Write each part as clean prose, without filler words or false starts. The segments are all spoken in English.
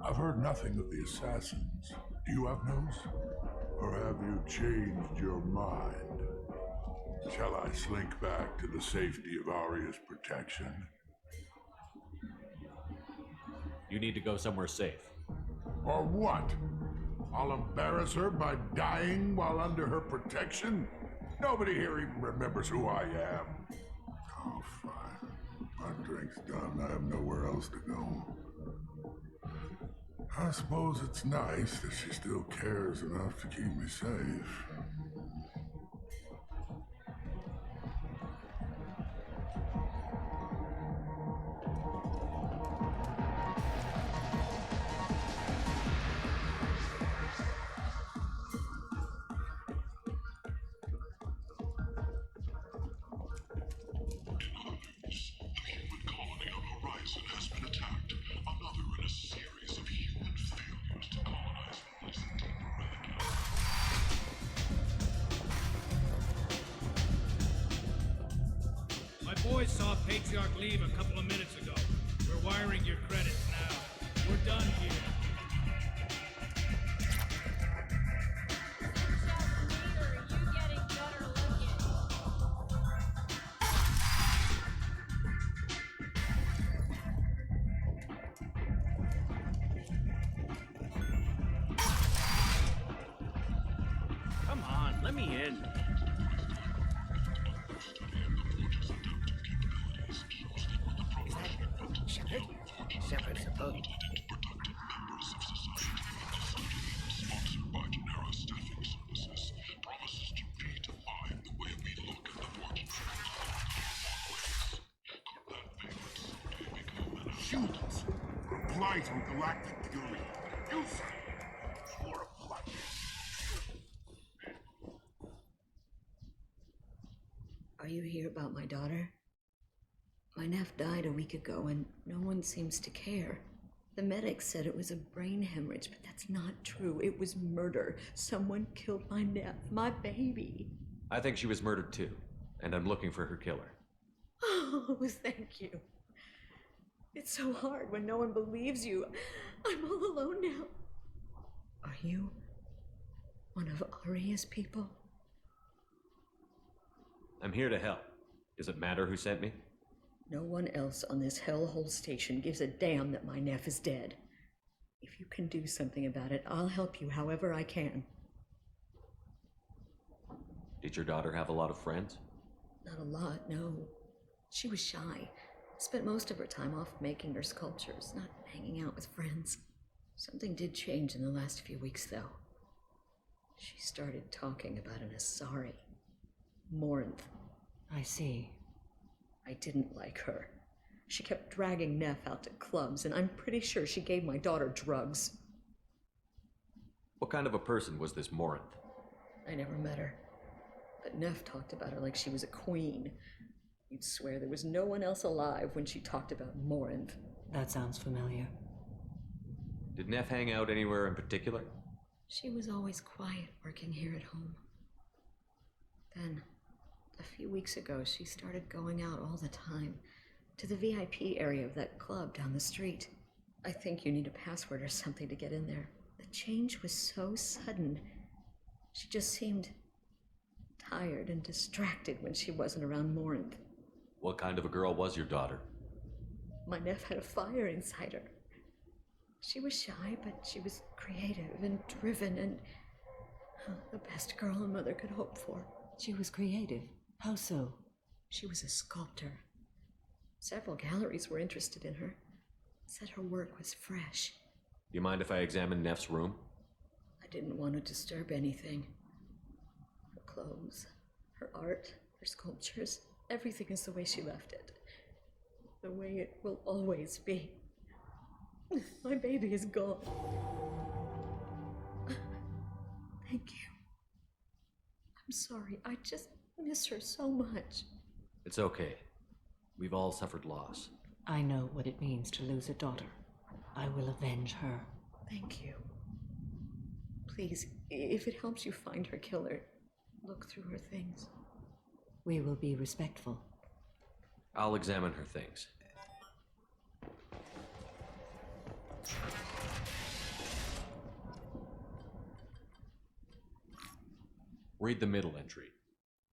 I've heard nothing of the assassins. Do you have news? Or have you changed your mind? Shall I slink back to the safety of Arya's protection? You need to go somewhere safe. Or what? I'll embarrass her by dying while under her protection? Nobody here even remembers who I am. Oh, fine. My drink's done. I have nowhere else to go. I suppose it's nice that she still cares enough to keep me safe. Boys saw Patriarch leave a couple of minutes ago. We're wiring your credits now. We're done here. Come on, let me in. Shepard's a boat. Shoot us! Reply to Galactic Fury. You say you're a black. Are you here about my daughter? My nephew died a week ago and no one seems to care. The medics said it was a brain hemorrhage, but that's not true. It was murder. Someone killed my nephew, my baby. I think she was murdered too, and I'm looking for her killer. Oh, thank you. It's so hard when no one believes you. I'm all alone now. Are you one of Arya's people? I'm here to help. Does it matter who sent me? No one else on this hellhole station gives a damn that my nephew is dead. If you can do something about it, I'll help you however I can. Did your daughter have a lot of friends? Not a lot, no. She was shy. Spent most of her time off making her sculptures, not hanging out with friends. Something did change in the last few weeks, though. She started talking about an Asari. Morinth. I see. I didn't like her. She kept dragging Neff out to clubs, and I'm pretty sure she gave my daughter drugs. What kind of a person was this Morinth? I never met her. But Neff talked about her like she was a queen. You'd swear there was no one else alive when she talked about Morinth. That sounds familiar. Did Neff hang out anywhere in particular? She was always quiet working here at home. Then, a few weeks ago, she started going out all the time to the VIP area of that club down the street. I think you need a password or something to get in there. The change was so sudden. She just seemed tired and distracted when she wasn't around Morinth. What kind of a girl was your daughter? My nephew had a fire inside her. She was shy, but she was creative and driven and the best girl a mother could hope for. She was creative. How so? She was a sculptor. Several galleries were interested in her. Said her work was fresh. Do you mind if I examine Neff's room? I didn't want to disturb anything. Her clothes, her art, her sculptures, everything is the way she left it. The way it will always be. My baby is gone. Thank you. I'm sorry, I just miss her so much. It's okay. We've all suffered loss. I know what it means to lose a daughter. I will avenge her. Thank you. Please, if it helps you find her killer, look through her things. We will be respectful. I'll examine her things. Read the middle entry.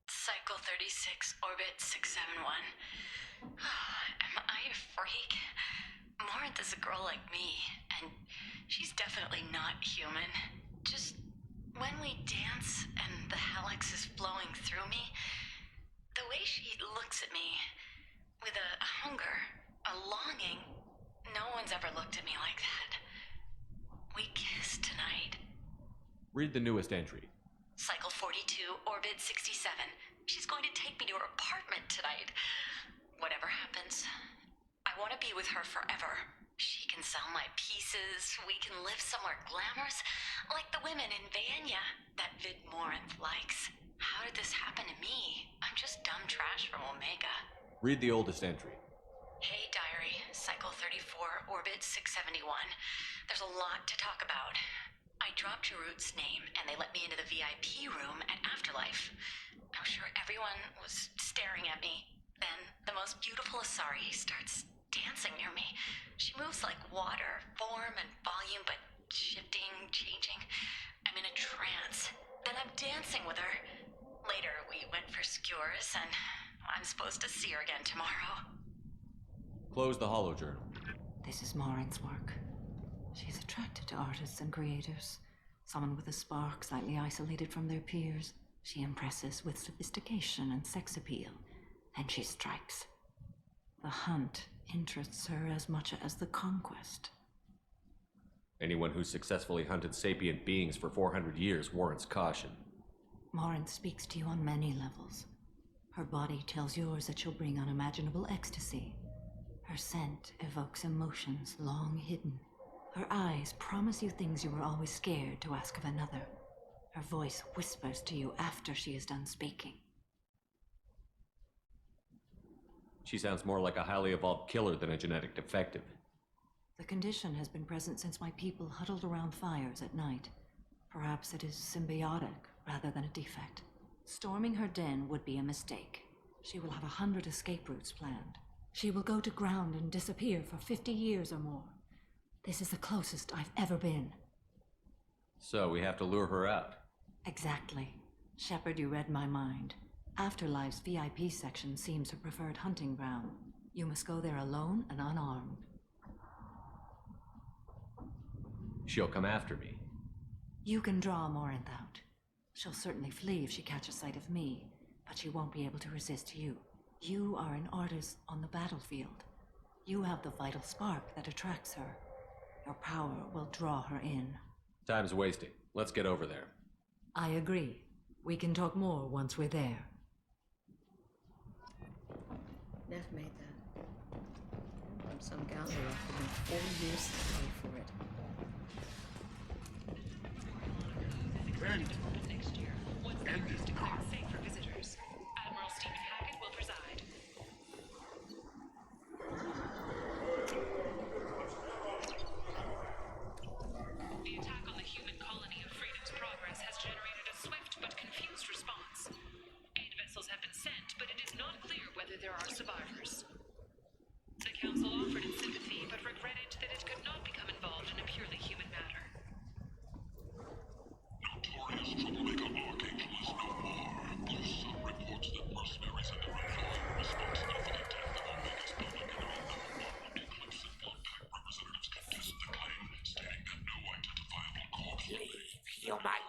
Cycle 36, orbit 671. Am I a freak? Morinth is a girl like me, and she's definitely not human. Just when we dance and the helix is flowing through me, the way she looks at me with a hunger, a longing, no one's ever looked at me like that. We kissed tonight. Read the newest entry. Cycle 42, orbit 67. She's going to take me to her apartment tonight. Whatever happens, I want to be with her forever. She can sell my pieces. We can live somewhere glamorous, like the women in Vanya that Vid Morinth likes. How did this happen to me? I'm just dumb trash from Omega. Read the oldest entry. Hey, diary. Cycle 34, orbit 671. There's a lot to talk about. I dropped Jarut's name, and they let me into the VIP room at Afterlife. I'm sure everyone was staring at me. Then, the most beautiful Asari starts dancing near me. She moves like water, form and volume, but shifting, changing. I'm in a trance. Then I'm dancing with her. Later, we went for skewers, and I'm supposed to see her again tomorrow. Close the holojournal. This is Morinth's work. She's attracted to artists and creators. Someone with a spark, slightly isolated from their peers. She impresses with sophistication and sex appeal. Then she strikes. The hunt interests her as much as the conquest. Anyone who successfully hunted sapient beings for 400 years warrants caution. Morinth speaks to you on many levels. Her body tells yours that she'll bring unimaginable ecstasy. Her scent evokes emotions long hidden. Her eyes promise you things you were always scared to ask of another. Her voice whispers to you after she is done speaking. She sounds more like a highly evolved killer than a genetic defective. The condition has been present since my people huddled around fires at night. Perhaps it is symbiotic rather than a defect. Storming her den would be a mistake. She will have 100 escape routes planned. She will go to ground and disappear for 50 years or more. This is the closest I've ever been. So we have to lure her out. Exactly. Shepard, you read my mind. Afterlife's VIP section seems her preferred hunting ground. You must go there alone and unarmed. She'll come after me. You can draw Morinth out. She'll certainly flee if she catches sight of me, but she won't be able to resist you. You are an artist on the battlefield. You have the vital spark that attracts her. Your power will draw her in. Time's wasting. Let's get over there. I agree. We can talk more once we're there. Nev made that. From some gal who offered him 4 years to pay for it. End. Next year, once the End room is it declared now. safe for visitors, Admiral Stephen Hackett will preside. The attack on the human colony of Freedom's Progress has generated a swift but confused response. Aid vessels have been sent, but it is not clear whether there are survivors. The Council offered its sympathy, but regretted that it could not become involved in a purely human matter. Notorious troublemaker Archangel is no more. There's some reports that mercenaries and the Red Line were responsible for the death of Omega's public enemy #1. Eclipse and Bloodpack representatives contested the claim, stating that no identifiable corpse remained. Human,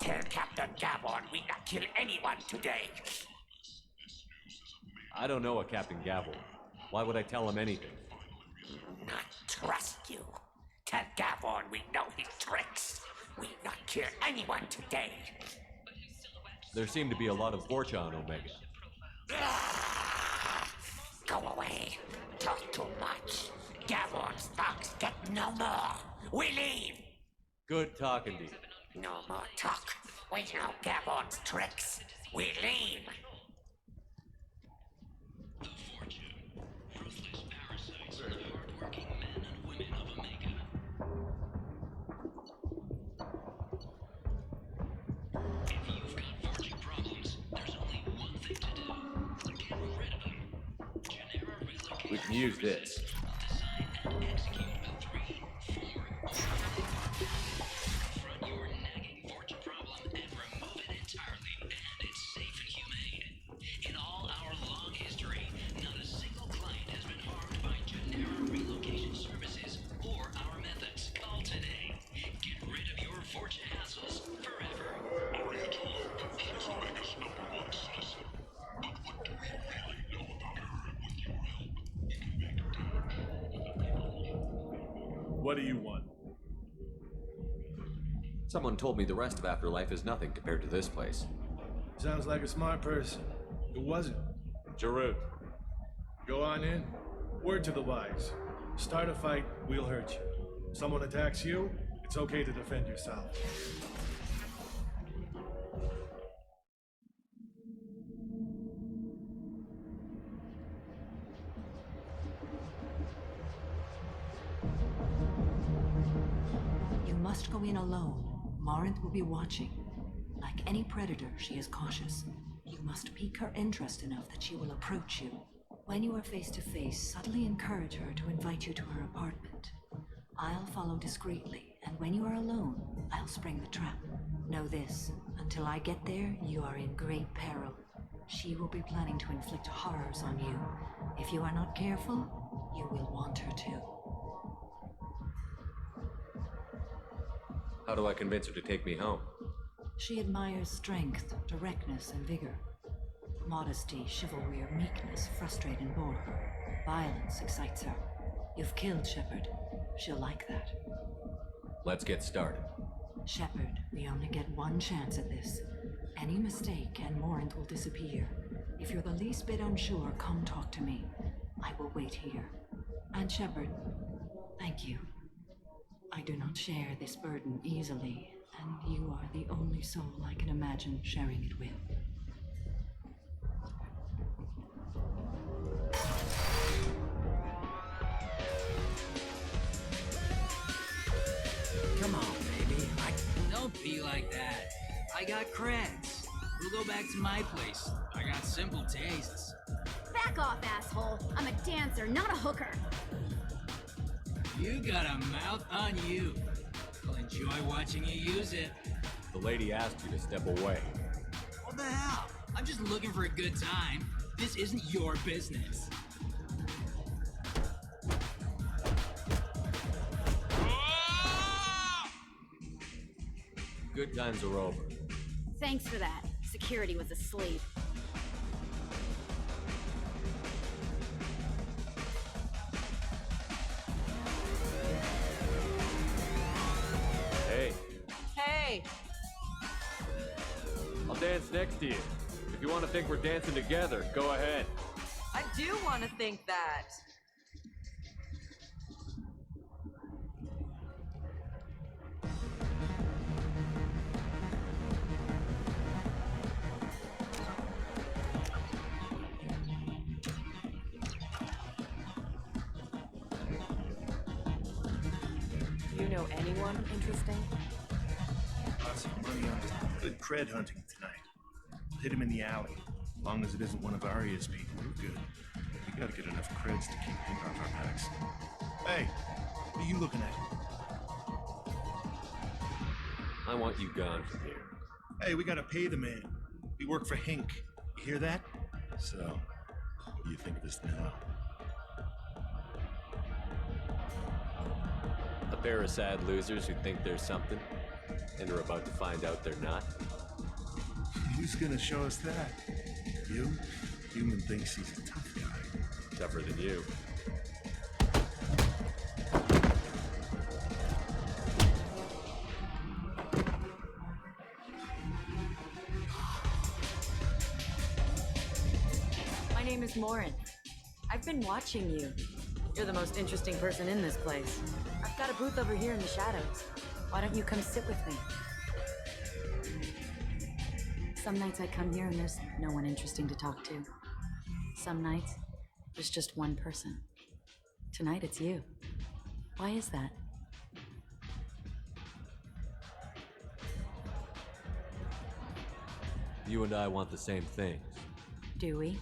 tell Captain Gavon we not kill anyone today. I don't know a Captain Gavel. Why would I tell him anything? Not trust you. Tell Gavon we know his tricks. We not kill anyone today. There seem to be a lot of Vorcha on Omega. Go away. Talk too much. Gavon's thugs get no more. We leave. Good talking to you. No more talk. We know Gavon's tricks. We leave. Ruthless parasites on the hardworking men and women of Omega. If you've got forging problems, there's only one thing to do. Get rid of them. Genera relocation. We can use this. Design and execute a 3-4 confront your nagging fortune problem and remove it entirely. What do you want? Someone told me the rest of Afterlife is nothing compared to this place. Sounds like a smart person. Who was it? Jarut. Go on in. Word to the wise. Start a fight, we'll hurt you. Someone attacks you, it's okay to defend yourself. You must go in alone. Morinth will be watching. Like any predator, she is cautious. You must pique her interest enough that she will approach you. When you are face to face, subtly encourage her to invite you to her apartment. I'll follow discreetly, and when you are alone, I'll spring the trap. Know this, until I get there, you are in great peril. She will be planning to inflict horrors on you. If you are not careful, you will want her to. How do I convince her to take me home? She admires strength, directness, and vigor. Modesty, chivalry, or meekness frustrate and bore her. Violence excites her. You've killed Shepard. She'll like that. Let's get started. Shepard, we only get one chance at this. Any mistake and Morinth will disappear. If you're the least bit unsure, come talk to me. I will wait here. And Shepard, thank you. I do not share this burden easily, and you are the only soul I can imagine sharing it with. Come on, baby. Don't be like that. I got creds. We'll go back to my place. I got simple tastes. Back off, asshole. I'm a dancer, not a hooker. You got a mouth on you. I'll enjoy watching you use it. The lady asked you to step away. What the hell? I'm just looking for a good time. This isn't your business. Good times are over. Thanks for that. Security was asleep. Hey, Hey! I'll dance next to you. If you want to think we're dancing together, go ahead. I do want to think that. Do you know anyone interesting? Lots of money on good cred hunting tonight. We'll hit him in the alley. As long as it isn't one of Arya's people, we're good. We gotta get enough creds to keep him off our backs. Hey, what are you looking at? I want you gone from here. Hey, we gotta pay the man. We work for Hink. You hear that? So, what do you think of this now? A pair of sad losers who think there's something, and are about to find out they're not. Who's gonna show us that? You? Human thinks he's a tough guy. Tougher than you. My name is Morin. I've been watching you. You're the most interesting person in this place. I've got a booth over here in the shadows. Why don't you come sit with me? Some nights I come here and there's no one interesting to talk to. Some nights, there's just one person. Tonight it's you. Why is that? You and I want the same things. Do we?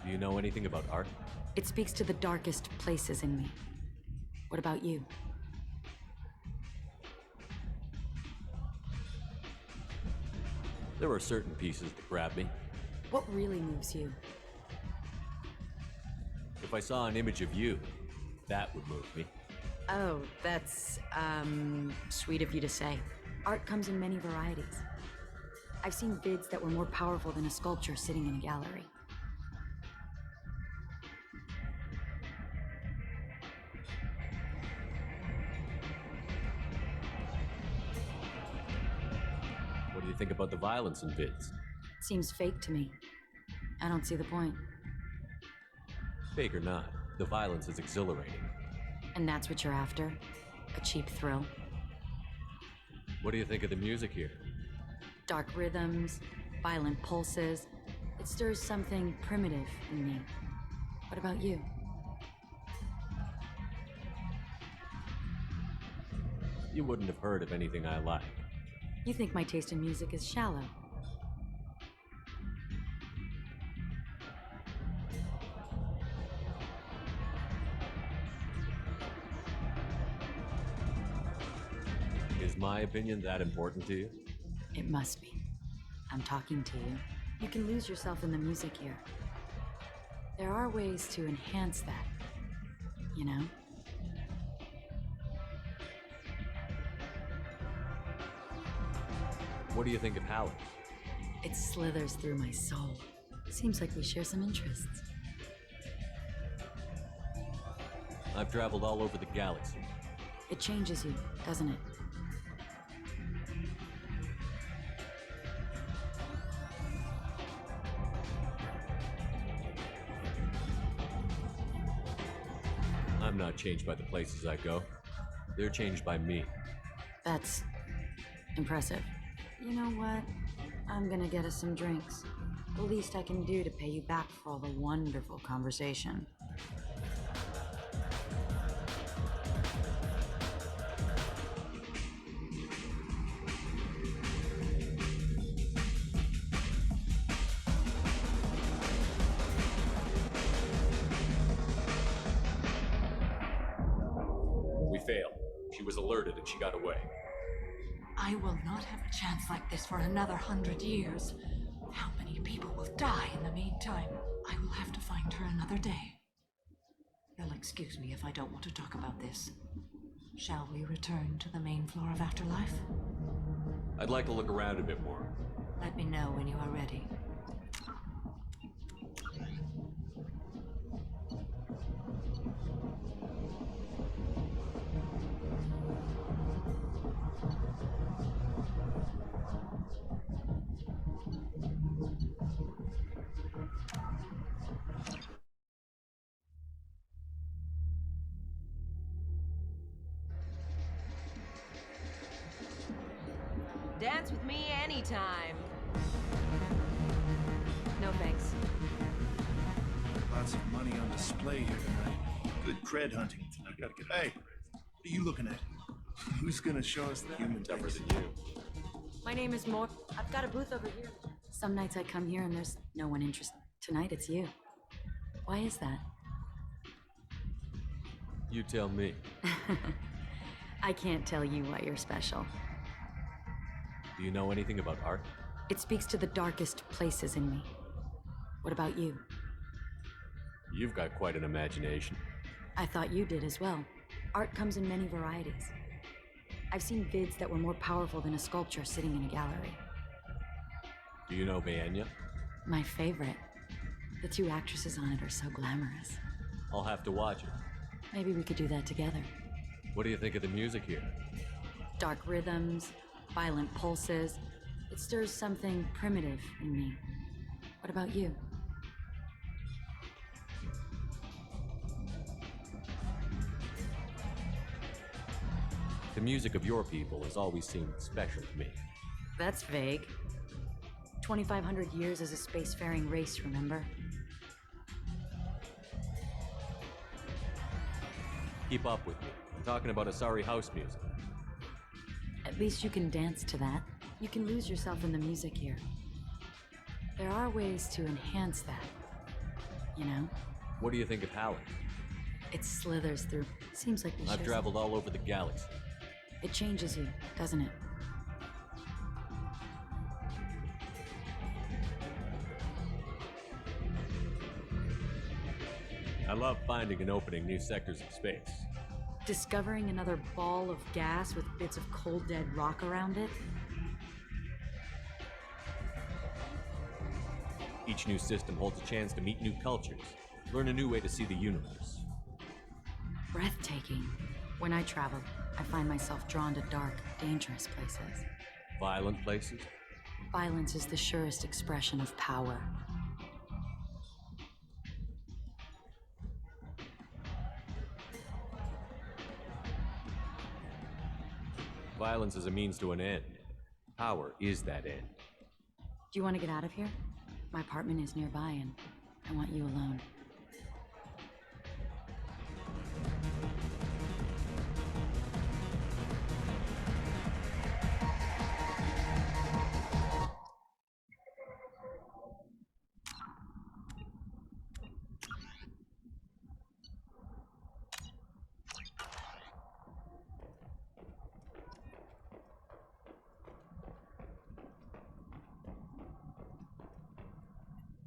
Do you know anything about art? It speaks to the darkest places in me. What about you? There are certain pieces that grab me. What really moves you? If I saw an image of you, that would move me. Oh, that's, sweet of you to say. Art comes in many varieties. I've seen vids that were more powerful than a sculpture sitting in a gallery. think about the violence in vids? Seems fake to me. I don't see the point. Fake or not, the violence is exhilarating. And that's what you're after? A cheap thrill? What do you think of the music here? Dark rhythms, violent pulses. It stirs something primitive in me. What about you? You wouldn't have heard of anything I like. You think my taste in music is shallow. Is my opinion that important to you? It must be. I'm talking to you. You can lose yourself in the music here. There are ways to enhance that, you know? What do you think of Halleck? It slithers through my soul. Seems like we share some interests. I've traveled all over the galaxy. It changes you, doesn't it? I'm not changed by the places I go. They're changed by me. That's impressive. You know what? I'm gonna get us some drinks. The least I can do to pay you back for all the wonderful conversation. We failed. She was alerted and she got away. I will not have a chance like this for another 100 years. How many people will die in the meantime? I will have to find her another day. You'll excuse me if I don't want to talk about this. Shall we return to the main floor of Afterlife? I'd like to look around a bit more. Let me know when you are ready. Dance with me anytime. No thanks. Lots of money on display here tonight. Good cred hunting tonight. Gotta get. Hey, what are you looking at? Who's gonna show us that? Human tougher than you. My name is Mor. I've got a booth over here. Some nights I come here and there's no one interested. Tonight it's you. Why is that? You tell me. I can't tell you why you're special. Do you know anything about art? It speaks to the darkest places in me. What about you? You've got quite an imagination. I thought you did as well. Art comes in many varieties. I've seen vids that were more powerful than a sculpture sitting in a gallery. Do you know Baenya? My favorite. The two actresses on it are so glamorous. I'll have to watch it. Maybe we could do that together. What do you think of the music here? Dark rhythms, violent pulses. It stirs something primitive in me. What about you? The music of your people has always seemed special to me. That's vague. 2,500 years as a spacefaring race, remember? Keep up with me. I'm talking about Asari house music. At least you can dance to that. You can lose yourself in the music here. There are ways to enhance that, you know? What do you think of Halleck? It slithers through. Seems like we I've share traveled all over the galaxy. It changes you, doesn't it? I love finding and opening new sectors of space. Discovering another ball of gas with bits of cold dead rock around it? Each new system holds a chance to meet new cultures, learn a new way to see the universe. Breathtaking. When I travel, I find myself drawn to dark, dangerous places. Violent places? Violence is the surest expression of power. Violence is a means to an end. Power is that end. Do you want to get out of here? My apartment is nearby, and I want you alone.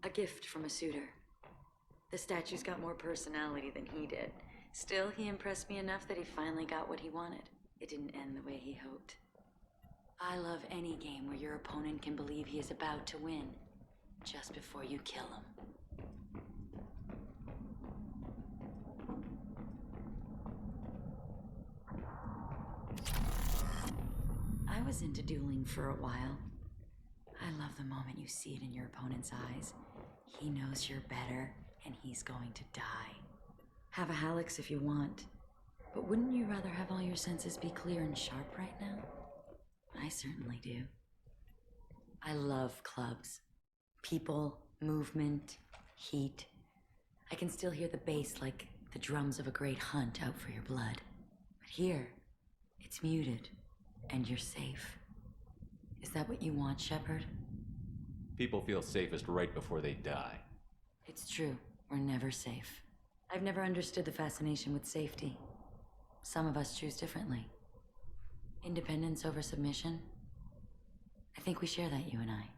A gift from a suitor. The statue's got more personality than he did. Still, he impressed me enough that he finally got what he wanted. It didn't end the way he hoped. I love any game where your opponent can believe he is about to win, just before you kill him. I was into dueling for a while. I love the moment you see it in your opponent's eyes. He knows you're better, and he's going to die. Have a Hallex if you want, but wouldn't you rather have all your senses be clear and sharp right now? I certainly do. I love clubs. People, movement, heat. I can still hear the bass like the drums of a great hunt out for your blood. But here, it's muted, and you're safe. Is that what you want, Shepard? People feel safest right before they die. It's true. We're never safe. I've never understood the fascination with safety. Some of us choose differently. Independence over submission. I think we share that, you and I.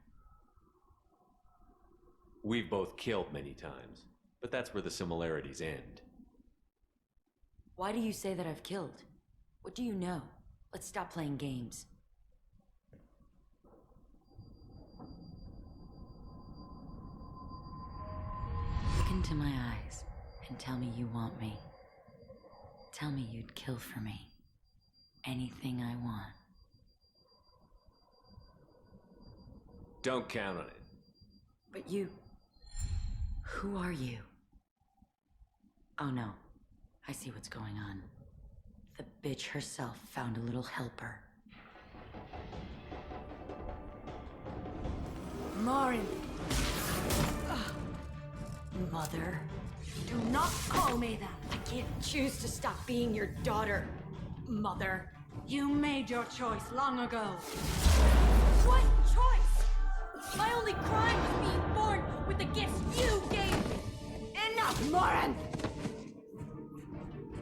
We've both killed many times, but that's where the similarities end. Why do you say that I've killed? What do you know? Let's stop playing games. Look into my eyes and tell me you want me. Tell me you'd kill for me. Anything I want. Don't count on it. But you... Who are you? Oh no. I see what's going on. The bitch herself found a little helper. Marin! Mother. Do not call me that! I can't choose to stop being your daughter, Mother. You made your choice long ago. What choice? My only crime was being born with the gifts you gave me. Enough, Morin!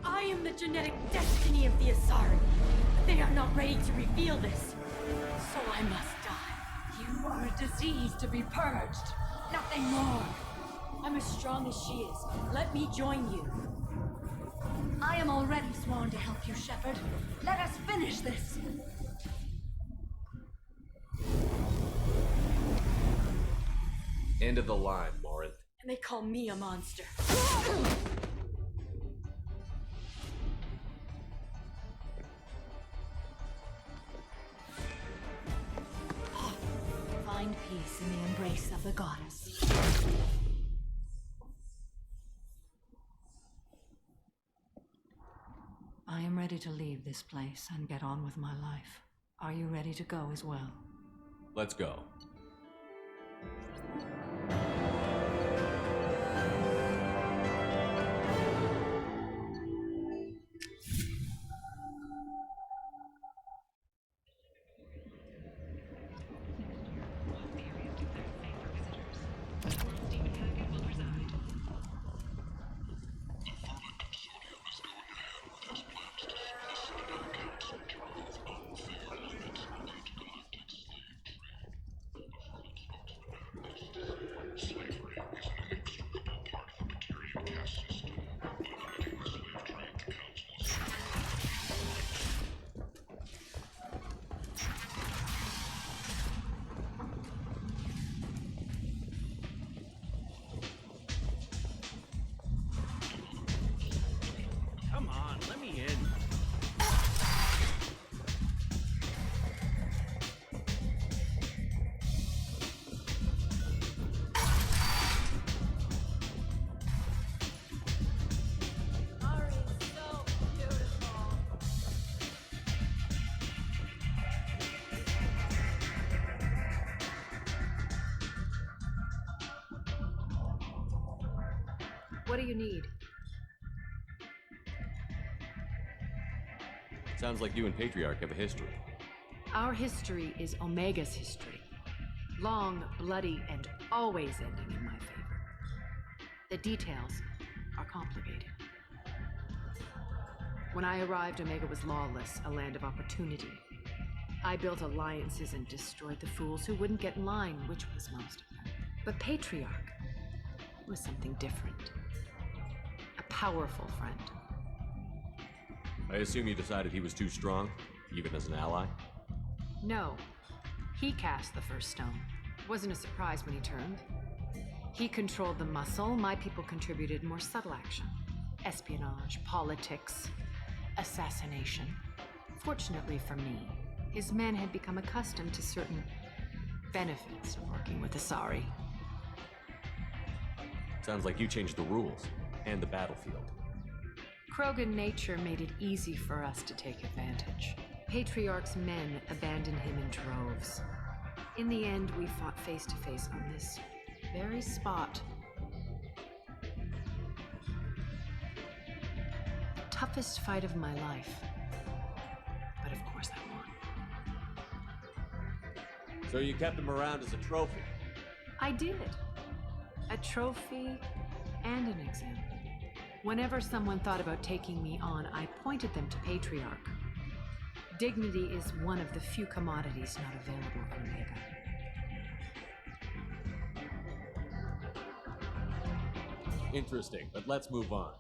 I am the genetic destiny of the Asari. They are not ready to reveal this, so I must die. You are a disease to be purged. Nothing more. I'm as strong as she is. Let me join you. I am already sworn to help you, Shepard. Let us finish this. End of the line, Morinth. And they call me a monster. Find peace in the embrace of the goddess. I am ready to leave this place and get on with my life. Are you ready to go as well? Let's go. What do you need? Sounds like you and Patriarch have a history. Our history is Omega's history. Long, bloody, and always ending in my favor. The details are complicated. When I arrived, Omega was lawless, a land of opportunity. I built alliances and destroyed the fools who wouldn't get in line, which was most of them. But Patriarch was something different. A powerful friend. I assume you decided he was too strong, even as an ally? No. He cast the first stone. It wasn't a surprise when he turned. He controlled the muscle. My people contributed more subtle action. Espionage, politics, assassination. Fortunately for me, his men had become accustomed to certain benefits of working with Asari. Sounds like you changed the rules, and the battlefield. Krogan nature made it easy for us to take advantage. Patriarch's men abandoned him in droves. In the end, we fought face to face on this very spot. The toughest fight of my life. But of course I won. So you kept him around as a trophy? I did. A trophy and an example. Whenever someone thought about taking me on, I pointed them to Patriarch. Dignity is one of the few commodities not available on Omega. Interesting, but let's move on.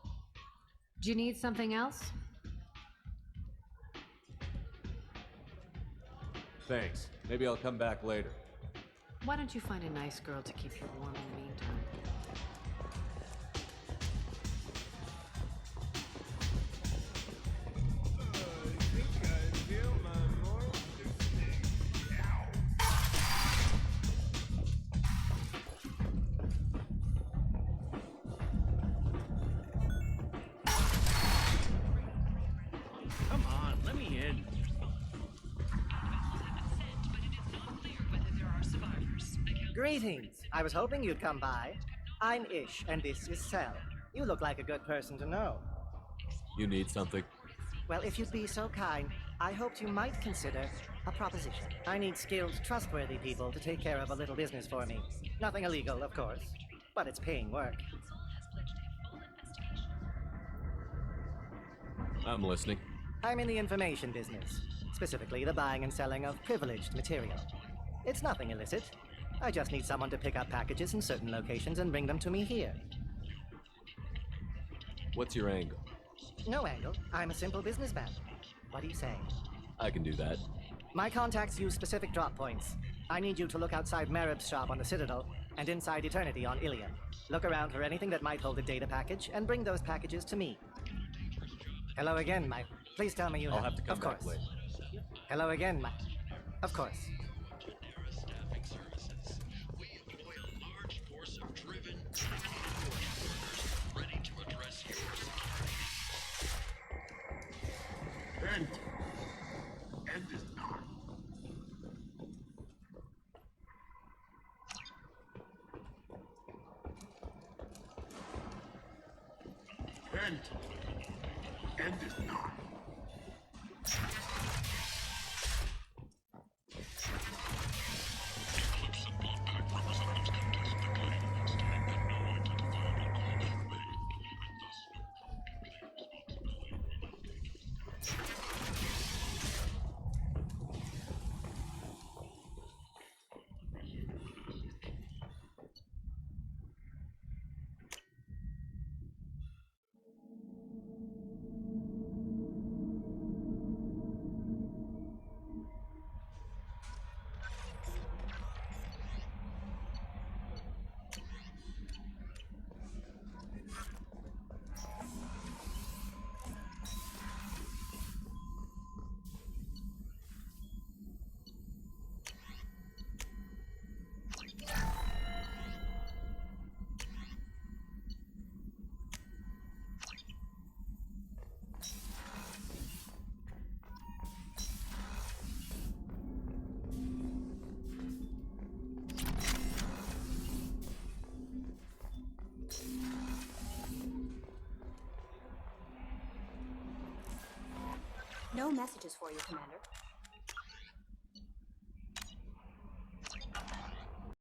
Do you need something else? Thanks. Maybe I'll come back later. Why don't you find a nice girl to keep you warm in the meantime? Come on, let me in. Greetings. I was hoping you'd come by. I'm Ish, and this is Sel. You look like a good person to know. You need something? Well, if you'd be so kind, I hoped you might consider a proposition. I need skilled, trustworthy people to take care of a little business for me. Nothing illegal, of course, but it's paying work. I'm listening. I'm in the information business, specifically the buying and selling of privileged material. It's nothing illicit. I just need someone to pick up packages in certain locations and bring them to me here. What's your angle? No angle. I'm a simple businessman. What do you say? I can do that. My contacts use specific drop points. I need you to look outside Merib's shop on the Citadel and inside Eternity on Ilium. Look around for anything that might hold a data package and bring those packages to me. Hello again, Mike. Please tell me you I'll have to come back course. later. Hello again, Mike. Of course. End. End is not. End. End is not. No messages for you, Commander.